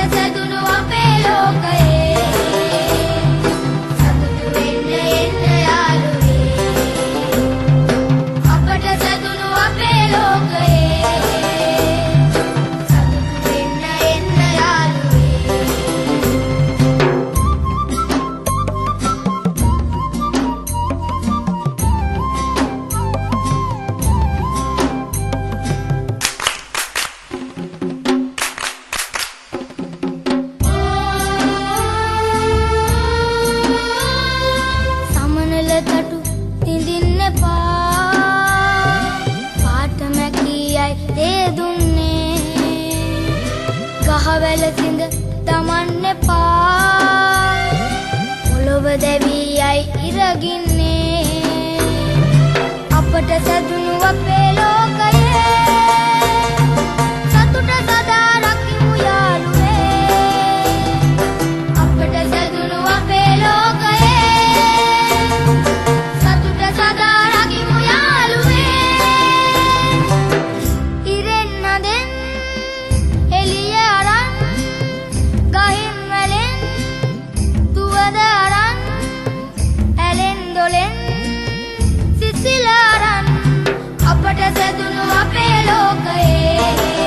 සැදුණු අපේ ලෝකයේ සතුටු වෙන්න එන්න යාළුවේ අපට සැදුණු අපේ ලෝකයේ සතුටු වෙන්න එන්න යාළුවේ සමනල තටු තිඳින්න එපා පාට මැකියයි තේ දුන්නේ ගහවැල තිඳ දමන්න එපා පොළොව දැවියයි ඉරගින්නේ අපට සැදුණු අපේ ලෝකයේ සතුට සදා රකිමු යාළුවේ අපට සැදුණු අපේ ලෝකයේ සතුට සදා රකිමු යාළුවේ ඉරෙන් නදෙන් එළිය අරන් ගහින් වැලෙන් දුවද අරන් ඇලෙන් දොලෙන් සිසිල අරන් අපට සැදුණු අපේ ලෝකයේ